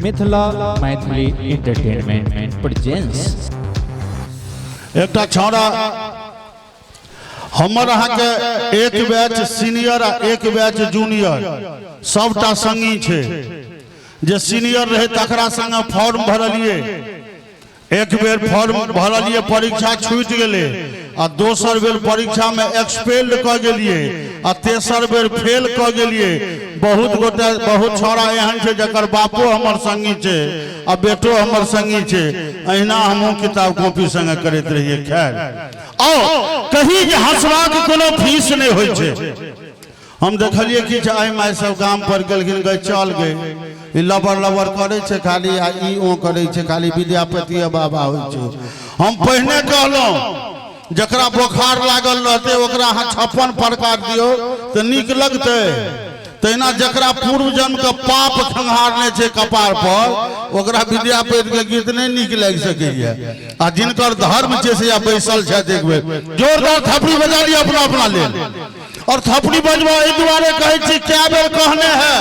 Mithila Maithili entertainment presence. एक छौड़ा हमर अहाँ के एक बैच सीनियर आ एक बैच जूनियर सबटा संगी छे। जे सीनियर रहे तकरा संगे फॉर्म भरलिए, एक बेर फॉर्म भरलिए, परीक्षा छूट गेले आ दोसर बेर परीक्षा में एक्सपेल्ड क गेलिए आ तेसर बेर फेल क गेलिए। बहुत गोटे बहुत छौड़ा एहन छे जकर बापो हमर संगी छे आ बेटो हमर संगी छे। अहिना हमहू किताब कॉपी संगे करैत रहिए। खैर आओ कहीं जे हंसबाक कोनो फीस नहीं होय छे। हम देखलिए कि आइ माय सब गाम पर गेलखिन, गए चल गए लबर लबर करे छे खाली आ ई ओ करे छे खाली विद्यापति बाबा होय छे। हम पहले कहलो जकरा बुखार लागल रहते ओकरा अहाँ 56 प्रकार दियो तो नीक लगते। तहिना जकरा पूर्व जन्म के पाप खंगारने छे कपार पर ओकरा विद्यापति के गीत नहीं नीक लग सकैया। आ जिनकर धर्म छे से बैसल छे देखबे जोरदार थपड़ी बजा लिया अपना अपना ले। और थपड़ी बजवा एहि दुआरे कहे छी क्या बेर कहने हैं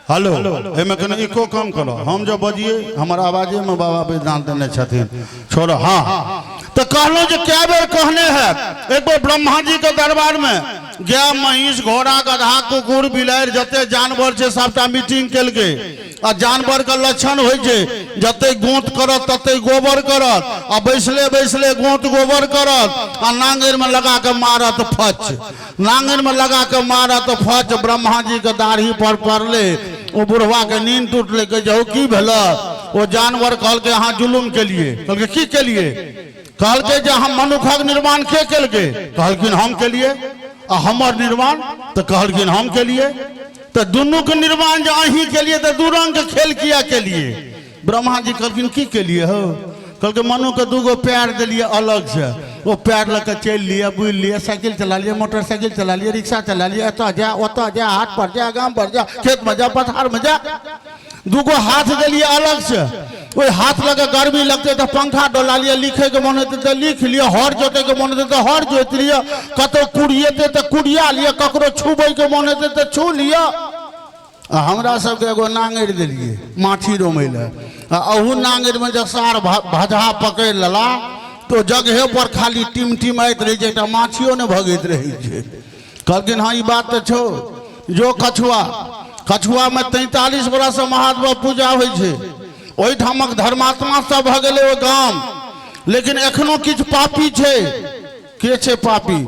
हेलो एमे कने इको कम करो। हम जो बजिए हमर आवाजे में बाबा वेदांत देने छथिन छोड़ो। हाँ तो कहलो जो क्या बेर कहने हैं। एक बार ब्रह्मा जी के दरबार में गाय महिष घोड़ा गधा कुकुर बिलाड़ि जते जानवर छे सबटा मीटिंग केलके। आ जानवर के लक्षण होय छे जते गोंत करत तते गोबर करत आ बैसले बैसले गोंत गोबर करत आ नांगेर में लगा के मारत फच, नांगेर में लगा के मारत फच। ब्रह्मा जी के दाढ़ी पर पड़ले ओ बुढ़वा के नींद टूटले के जाओ की भेला। वो जानवर कहल के अहाँ जुलुम के लिए, कहल के की के लिए, कहल के जे हम मनुखक निर्माण के केलके, कहलकिन हम के लिए। आ हमर निर्माण तो कहलकिन हम के लिए। तो दोनों के निर्माण जो अही के लिए तो दू रंग के खेल किया के लिए। ब्रह्मा जी कहलकिन की के लिए हो, कहल के मनु के दूगो पैर दिलिए अलग से, वो पैर लग के चल लिए बुल लिए, साइकिल चला लिए, मोटरसाइकिल चला लिए, रिक्शा चला लिए, एत जा ओत जा हाट पर जा गांव पर जा खेत में जा पथार में जा। दूगो हाथ दिलिए अलग से, वो हाथ लगे गर्मी लगते तो पंखा डोला लिए, लिखे के मन होते तो लिख लिए, हर जोते के मन होते तो हर जोत लिए, कतो कुड़िएते तो कुड़िया लिए, ककरो छुबे के मन होते तो छू लिया। हमरा सबके एगो नांगेर दिलिए माछी रोमे ले। अहू नांगेर में जब सार भजा पकड़ लला तो जगह पर खाली टिम टिमाइत रही छे, माछियों ने भगैत रही छे। कहलकिन हाँ ई बात तो छो। जो कछुआ, कछुआ में 43 बरस महादेव पूजा होय छे। ओहि ठामक धर्मात्मा सब भ गेले ओ गाम, लेकिन एखनो किछ पापी छे। के छे पापी,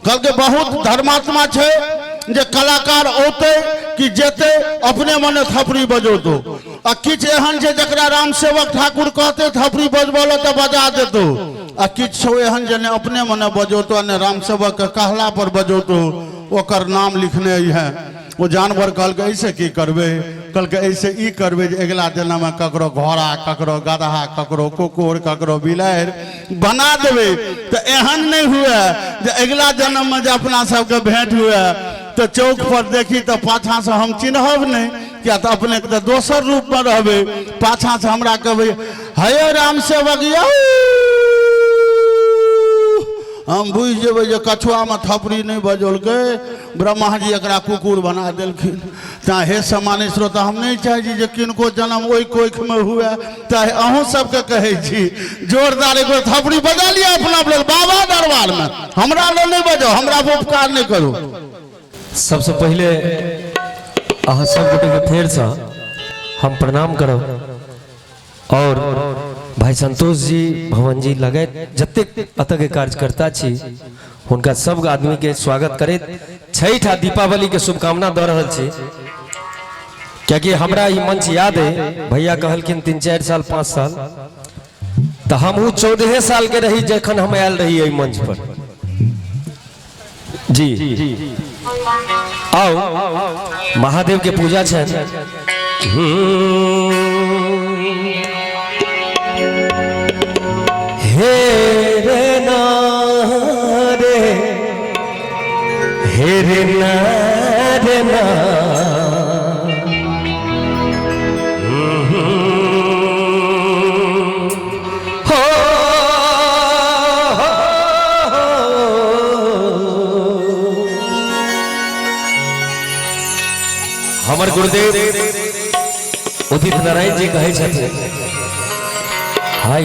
कहल के बहुत धर्मात्मा छे जे कलाकार औते कि जेते अपने मने थपड़ी बजौतो। आ किछ एहन छे जकरा राम सेवक ठाकुर कहते थपड़ी बजबोलो तो बजा देतो। आ किछ छो एहन जे ने अपने मने बजौतो ने राम सेवक के कहला पर बजौतो। ओकर नाम लिखने है। वो जानवर कहल के ऐसे की करबे, कहल के ऐसे ई करबे जे अगला जन्म में ककरो घोड़ा, ककरो गधा, ककरो कुकुर, ककरो बिलाड़ि बना देवे। तो एहन नहीं हुए जे अगला जन्म में जे अपना सबके भेंट हुए तो चौक पर देखी तो पाछा से हम चिन्हब नहीं, क्या तो अपने तो दोसर रूप में रहबे। पाछा से हमरा कहबे हे राम सेवक यौ, हम बुझ जेबे जे कछुआ में थपड़ी नहीं बजौलके, ब्रह्मा जी एकरा कुकुर बना देलखिन। ता हे सम्मानित श्रोता, हम नहीं चाहे जे किनको जन्म ओहि कोख में हुए। चाहे अहूँ सबके कहे छी जोरदार एगो थपड़ी बजा लिया अपना अपने बाबा दरबार में। हमरा लो नहीं बजो, हमरा उपकार नहीं करो। सबसे पहले अहाँ सब गोटे के फेर से हम प्रणाम करब और भाई संतोष जी, भवन जी लगे जते अत के कार्यकर्ता छी उनका सब आदमी के स्वागत करे। छठ आ दीपावली के शुभकामना दे रहा छी। क्योंकि हमरा ई मंच याद है, भैया कहलखिन 3-4 साल 5 साल तो हम 14 साल के रही जखन हम आयल रही एहि मंच पर। जी आओ महादेव के पूजा छे। हे रे ना रे, हे रे ना रे ना, हो हमर गुरुदेव उदित नारायण जी कहे छथिन हाय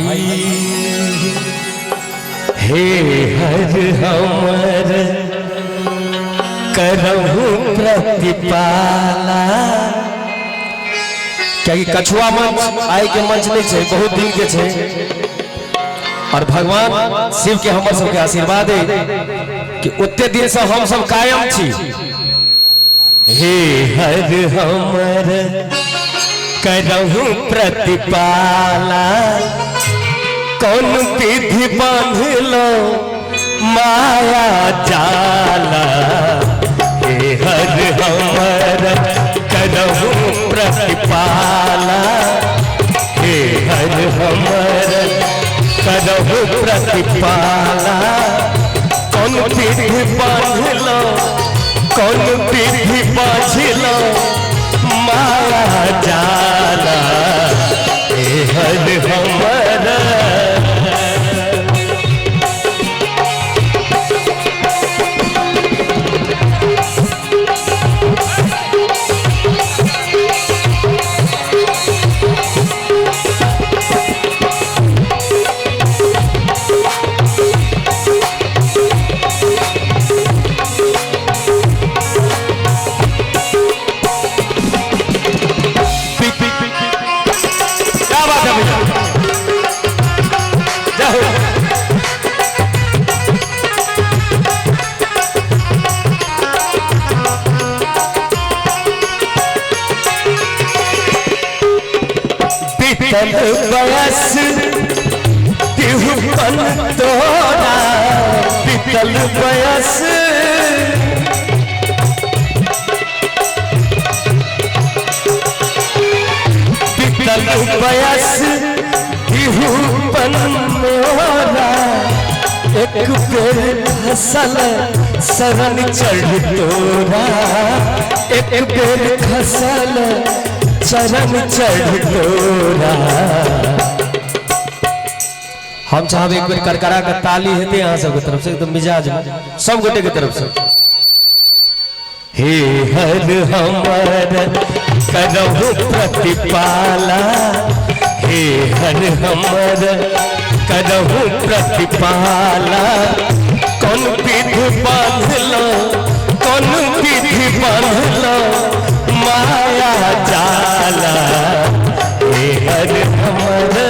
हे हर हमर करहु प्रतिपाला। क्या कछुआ मंच आय के मंच नहीं है, बहुत दिन के छे और भगवान शिव के हमर सबके आशीर्वाद है कि उतने दिन से हम सब कायम छी। हे हर हमर करहु प्रतिपाला कौन विधि बांधलो माया जाला। हे हर हमर करहु प्रतिपाला हे हर हमर करहु प्रतिपाला कौन विधि बांधलो कौन विधि बांधलो माया जाला। हे हर हमर बयस तिहुपन तोरा पितल बयस पितल बयस तिहुपन मोरा एक बेर खसल शरण चढ़ तोरा एक बेर खसल चरण चढ़ तोरा। हम चाहब एक बेर करकरा का ताली हेते यहाँ सबके तरफ से एकदम मिजाज सब गोटे के तरफ से। हे हर हमर करहु प्रतिपाला हे हर हमर करहु प्रतिपाला कौन विधि बांधलो कौन विधि बांधलो माया जाला। हे हर हमर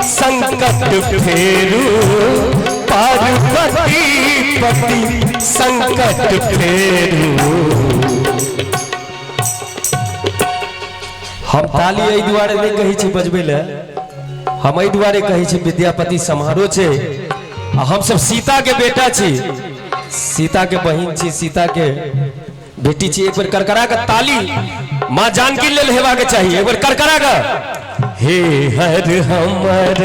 संकट फेरू पार्वती पति संकट फेरू। हम ताली एहि दुआरे नहीं कही छी बजबे ले, हम एहि दुआरे कही छी विद्यापति समारोह छे आ हम सब सीता के बेटा छी, सीता के बहिन छी, सीता के बेटी छी। एक बार करकरा का ताली माँ जानकी लेल हेबा के चाहिए, एक बार करकरा का। हे हर हमर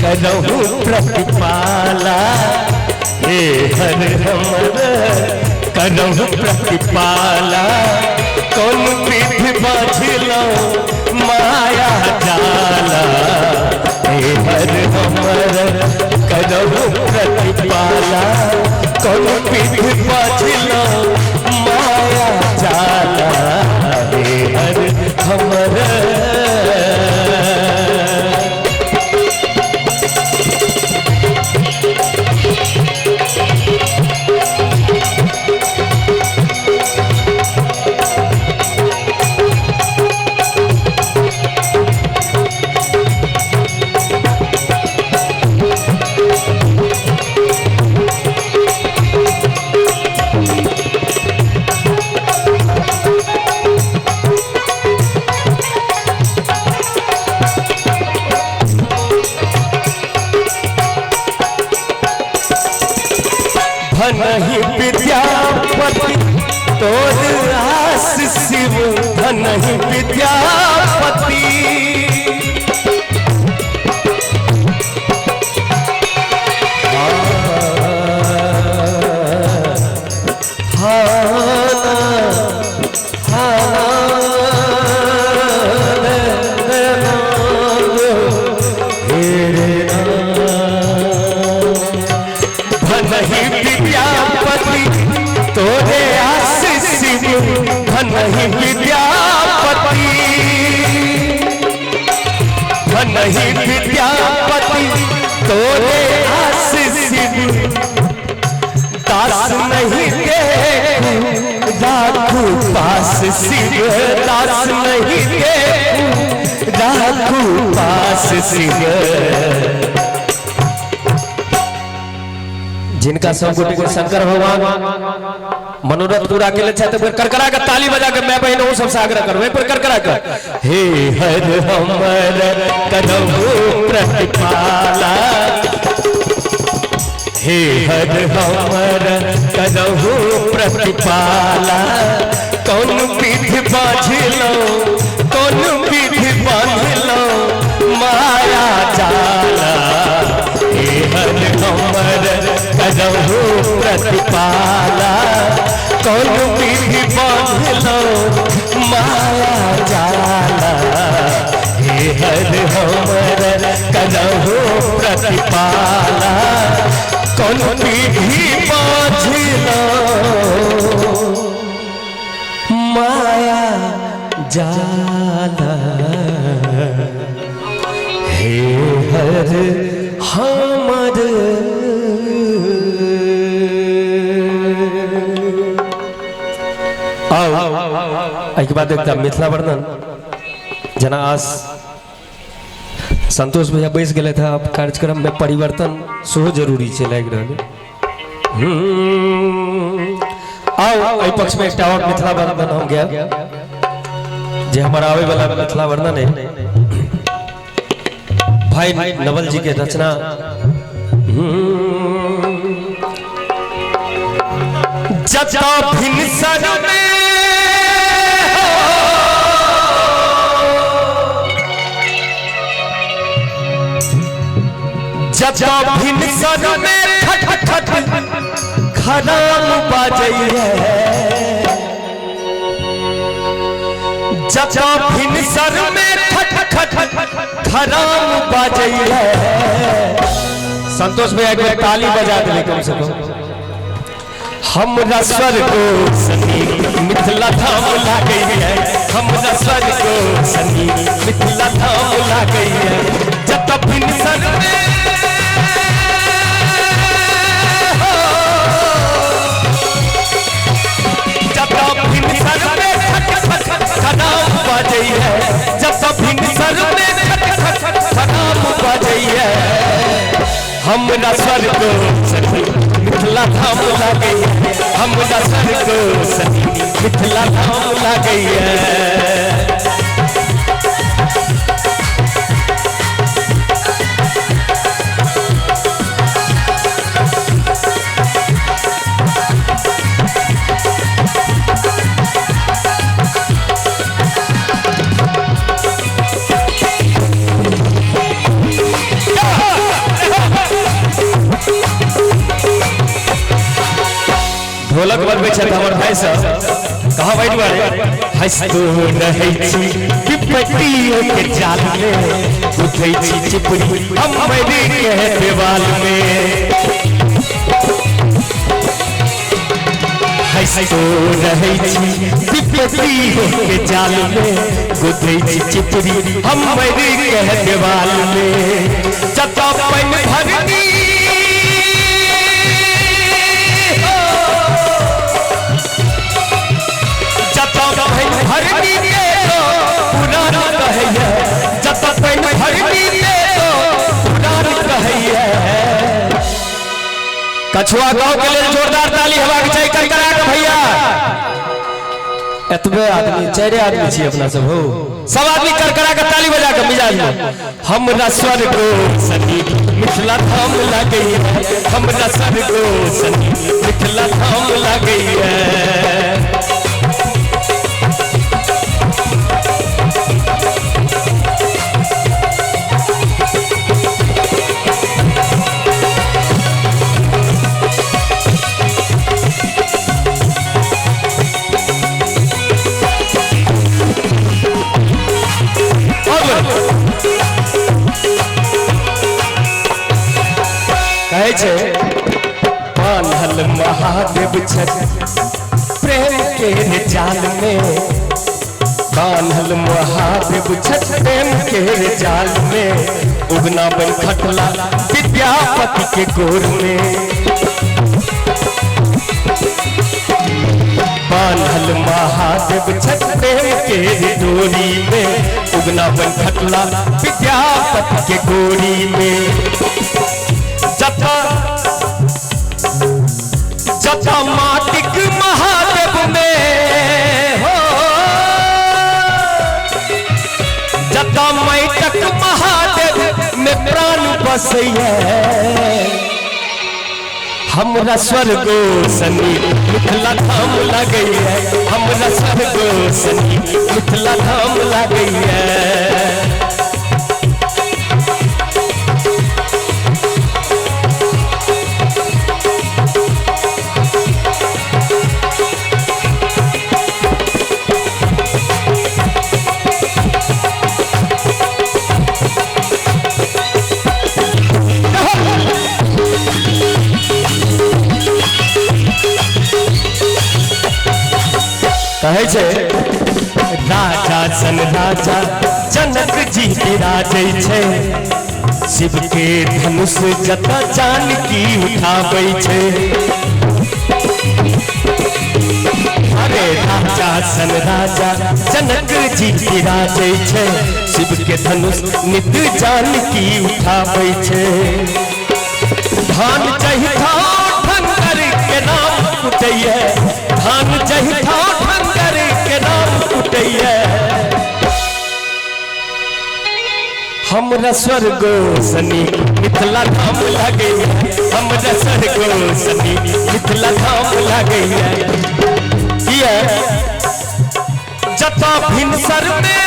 करहु प्रतिपाला हे हर हमर करहु प्रतिपाला कौन विधि बांधलो माया जाला। हे हर हमर करहु प्रतिपाला कौन विधि बांधलो माया जाला। हे हर हमर आशीष शिव धन विद्यापति तोरे आशीष शिव धन विद्यापति धन विद्यापति तोरे आशीष शिव दास नहीं के राखू पास शिव दास नहीं के राखू पास शिव जिनका सब गोटे को शंकर भगवान मनोरथ पूरा के लिए चाहते फिर करकरा कर ताली बजा कर मैं बहनों सबसे आग्रह करूं फिर करकरा कर हे हर हमर कदमो प्रतिपाला हे हर हमर कदमो प्रतिपाला कौन विधि बाझलो कौन विधि बांधलो माया जाला हे हर हमर कदमो प्रतिपाला कौन विधि बांधलो माया जाला हे हर हमर कदमो प्रतिपाला कौन विधि बांधलो माया जाला हे हर हमर के बाद एकटा मिथिला वर्णन जना आज संतोष भैया बैस गए था अब कार्यक्रम में परिवर्तन सेहो जरूरी है लग रहा आओ एहि पक्ष में एक और मिथिला वर्णन हो गया जे हमारा आवे वाला मिथिला वर्णन है भाई नवल जी के रचना जता भिनसर में जता भिनसर में खट खट खराम बाजैया जता भिनसर में खट खट खराम बाजैया संतोष भैया एक ताली बजा दे कम से कम हमरा स्वर्ग सनी मिथिला धाम लागई है हमरा स्वर्ग सनी मिथिला धाम लागई है जत भिनसर में जत भिनसर में खराम बाजई है जत भिनसर में खराम बाजई है हमरा स्वर्ग सनी मिथिला धाम लागई है हमरा स्वर्ग सनी मिथिला धाम लागई है ढोलक बनबै छथि हमर भाई सब कहाँ बैठ बारे हंसतो रहै छी पिपटियों के जाल में उठै छी चिपड़ी हम बैठे के देवाल में हंसतो रहै छी पिपटियों के जाल में उठै छी चिपड़ी हम बैठे के देवाल में जता पैन भरनी भरनी के तो पुराना कहैया जत पैन भरनी के तो पुराना कहैया कछुआ गांव के लिए जोरदार ताली हेबाक चाही करकरा के भैया एतबे आदमी चारे आदमी छी अपना सब हो सब आदमी करकरा के ताली बजा के मिजाज में हमरा स्वर्ग सनी मिथिला धाम लागई है हमरा स्वर्ग सनी मिथिला धाम लागई है कहे छे बान्हल महादेव छत प्रेम के रे जाल में, बान्हल महादेव छत प्रेम के रे जाल में, उगना बन खटला विद्यापति के गोर में। बान्हल महादेव छत प्रेम के रे डोरी में, उगना बन खटला विद्यापति के गोरी में। जटा जटा माटिक महादेव में हो, जटा मैटक महादेव में प्राण बसैया, हमरा स्वर्गो सनी मिथिला धाम लगैया, हमरा स्वर्गो सनी मिथिला धाम लगैया। कहे छे राजा सन राजा जनक जी विराजै छे, शिव के धनुष जता जानकी उठाबै छे। अरे राजा सन राजा जनक जी विराजै छे, शिव के धनुष नित जानकी उठाबै छे। धान जहिथा ठंगर के नाम कुटैया, धान जहिथा ठंगर के नाम कुटैया, हमरा स्वर्गो सनी मिथिला धाम लगैया, हमरा स्वर्गो सनी मिथिला धाम लगैया। किया जता भिनसर में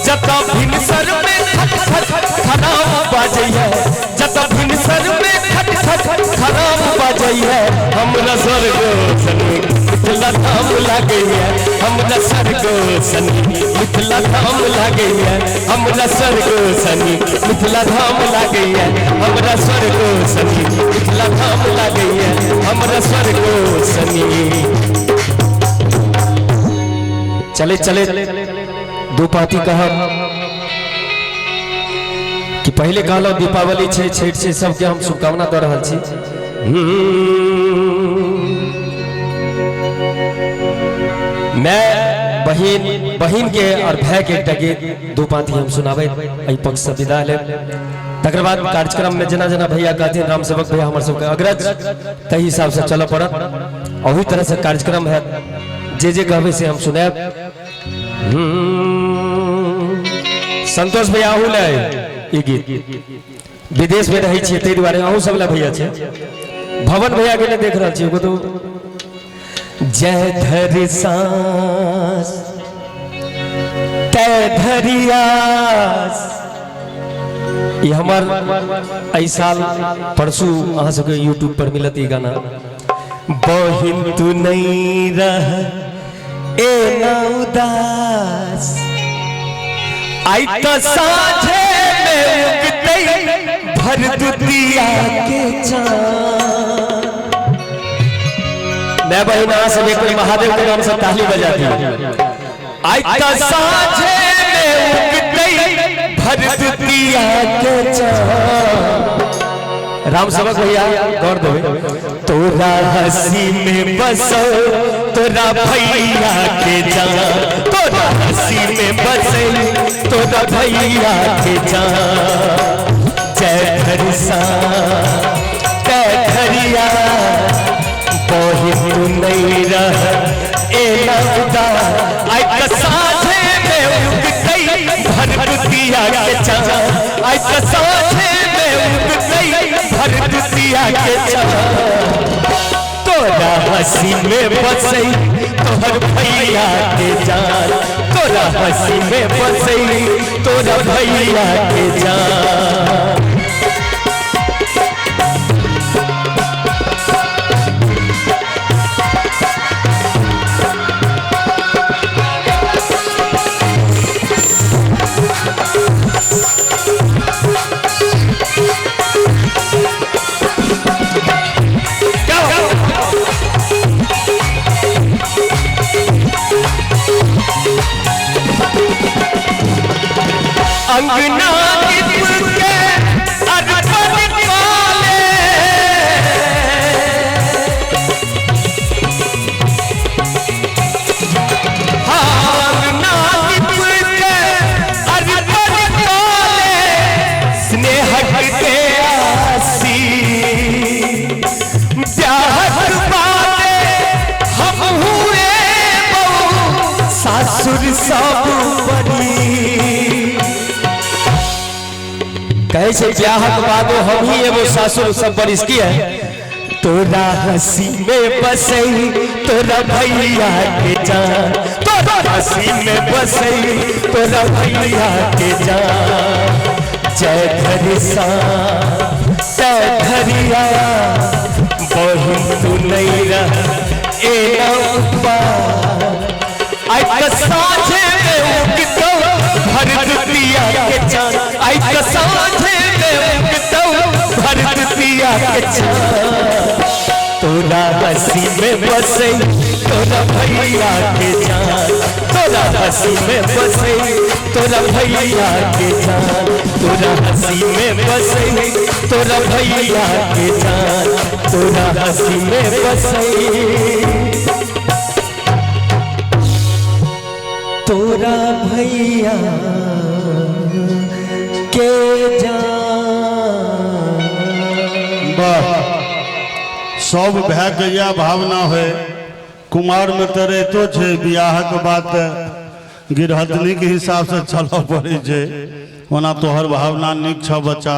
जता भिनसर में खराब बाजैया, जता भिनसर में खराब बाजैया, हमरा स्वर्गो सनी मिथिला धाम लगैया, हमरा स्वर्गो सनी मिथिला धाम लगैया, हमरा स्वर्गो सनी मिथिला धाम लगैया, हमरा स्वर्गो सनी मिथिला धाम लगैया, हमरा स्वर्गो सनी। चले चले दो पाती कहा कि पहले कहलो दीपावली छे छठ छे, सबके हम शुभकामना दे रहल छी। मैं बहिन के और भाई के एकटा गीत दो पाती हम सुनाबे एहि पक्ष से विदा ले। तकर बाद कार्यक्रम में जना जना भैया कहते राम सेवक भैया हमर सबके अग्रज तही हिसाब से चलो पड़त। ओही तरह से कार्यक्रम है, जे कहबे से हम सुनाब। संतोष भैया आहू ले ई गीत विदेश में रही छे तै दुआरे आहू सब ला भैया छे। भवन भैया के देख रहल छी, एगो तो जय धरि सांस तय धरियास, ये हमार ऐ साल परसू अहाँ सबके यूट्यूब पर मिलत ई गाना। बहिन तू नहीं रह ए ना उदास, आई तो साझे में उगतई भर दुतिया के चाँद। मैं बहिना से एक महादेव के नाम से ताली बजाती हूँ। आई तो साझे में उगतई भर दुतिया के चाँद। राम सेवक भैया गौर दो, तोरा हंसी में बसो तोरा भैया के जान, तोरा हंसी में बसे तोरा भैया के जान। जय धरि सांस तय धरिया, बहिन तू नहीं रह ए ना उदास, आई तो साझे में उगतई भर दुतिया के चाँद, आई तो साझे में उगतई भर दुतिया के चाँद। तोरा हंसी में बसई तोहर भैया के जान, तोरा हंसी में बसई तोरा भैया के जान। अंगना दीप के अर्पण काले अंगना दीप के अर्पण काले स्नेह के आसी प्यार बाले हम हुए सासुर सब बड़ी कैसे ब्याह के बाद हम ही एगो सासुर सब बरिश की है तोरा हंसी में बसई तोरा भैया के जान तोरा हंसी में बसई तोरा भैया के जान जय घरिसा जय घरिया बहु तू नहीं रह ए नौपा आई कसाझे में उगतो भरत पिया के चांद आई कसाझे में उगतो भरत पिया के चांद तोरा हंसी में बसई तोरा भैया के चांद तोरा हंसी में बसई तोरा भैया के चांद तोरा हंसी में बसई तोरा भैया के चांद तोरा हंसी में बसई तोरा भैया के जान। वाह सब भै गैया भावना है कुमार में तरे तो छे बियाह के बात गिरहतनी के हिसाब से चलो पड़े छे ओना तोहर भावना निक छ बच्चा